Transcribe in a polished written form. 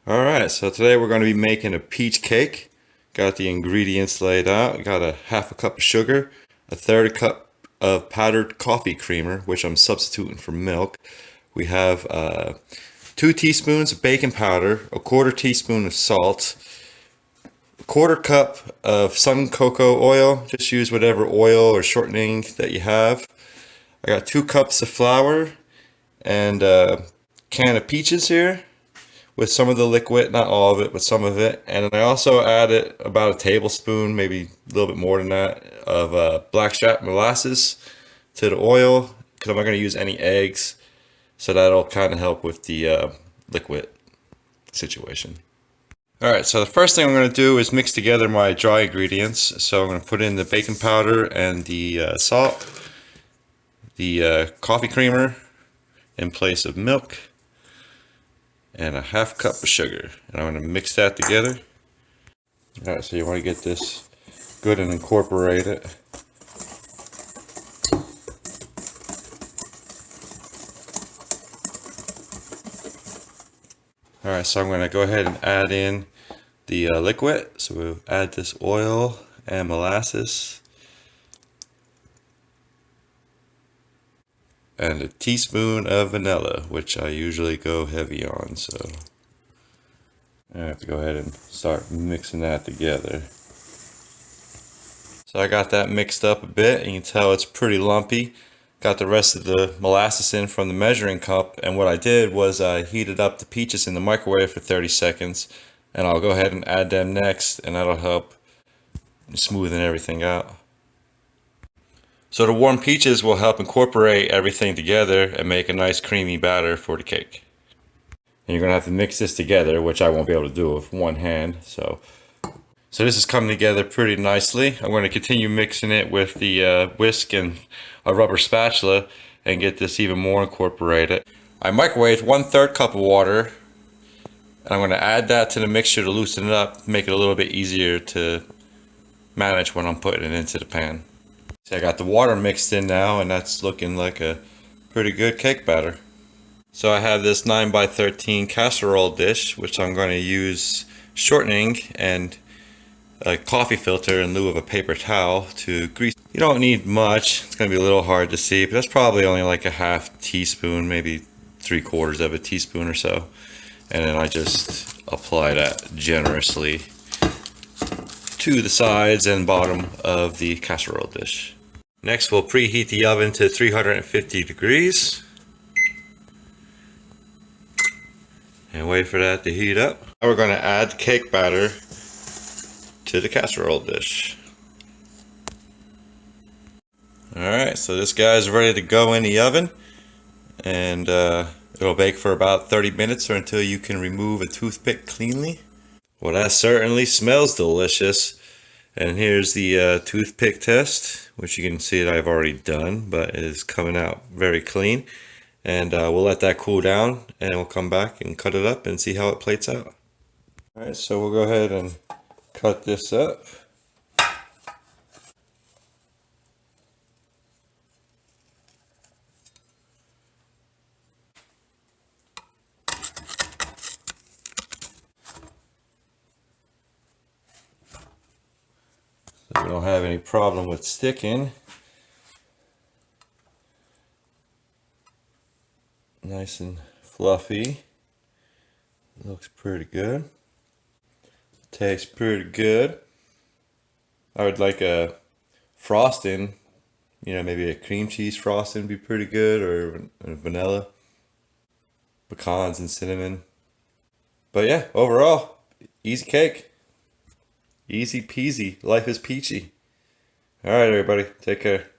Alright, so today we're going to be making a peach cake. Got the ingredients laid out. Got a half a cup of sugar, a third cup of powdered coffee creamer, which I'm substituting for milk. We have 2 teaspoons of baking powder, a quarter teaspoon of salt, a quarter cup of sun cocoa oil. Just use whatever oil or shortening that you have. I got 2 cups of flour and a can of peaches here, with some of the liquid, not all of it, but some of it. And then I also added about a tablespoon, maybe a little bit more than that, of blackstrap molasses to the oil, because I'm not going to use any eggs. So that'll kind of help with the liquid situation. Alright, so the first thing I'm going to do is mix together my dry ingredients. So I'm going to put in the baking powder and the salt, the coffee creamer in place of milk, and a half cup of sugar, and I'm going to mix that together. Alright, so you want to get this good and incorporate it. Alright, so I'm going to go ahead and add in the liquid. So we'll add this oil and molasses, and a teaspoon of vanilla, which I usually go heavy on, so I have to go ahead and start mixing that together. So I got that mixed up a bit, and you can tell it's pretty lumpy. Got the rest of the molasses in from the measuring cup, and what I did was I heated up the peaches in the microwave for 30 seconds, and I'll go ahead and add them next, and that'll help smoothen everything out. So the warm peaches will help incorporate everything together and make a nice creamy batter for the cake. And you're going to have to mix this together, which I won't be able to do with one hand. So this is coming together pretty nicely. I'm going to continue mixing it with the whisk and a rubber spatula and get this even more incorporated. I microwaved 1/3 cup of water, and I'm going to add that to the mixture to loosen it up, make it a little bit easier to manage when I'm putting it into the pan. So I got the water mixed in now, and that's looking like a pretty good cake batter. So I have this 9x13 casserole dish, which I'm going to use shortening and a coffee filter in lieu of a paper towel to grease. You don't need much. It's going to be a little hard to see, but that's probably only like a half teaspoon, maybe 3/4 of a teaspoon or so. And then I just apply that generously to the sides and bottom of the casserole dish. Next, we'll preheat the oven to 350 degrees and wait for that to heat up. Now we're going to add cake batter to the casserole dish. Alright, so this guy's ready to go in the oven, and it'll bake for about 30 minutes or until you can remove a toothpick cleanly. Well, that certainly smells delicious. And here's the toothpick test, which you can see that I've already done, but it is coming out very clean. And we'll let that cool down, and we'll come back and cut it up and see how it plates out. Alright, so we'll go ahead and cut this up. So we don't have any problem with sticking. Nice and fluffy. Looks pretty good. Tastes pretty good. I would like a frosting, maybe a cream cheese frosting would be pretty good, or vanilla, pecans and cinnamon. But yeah, overall, easy cake. Easy peasy. Life is peachy. Alright, everybody. Take care.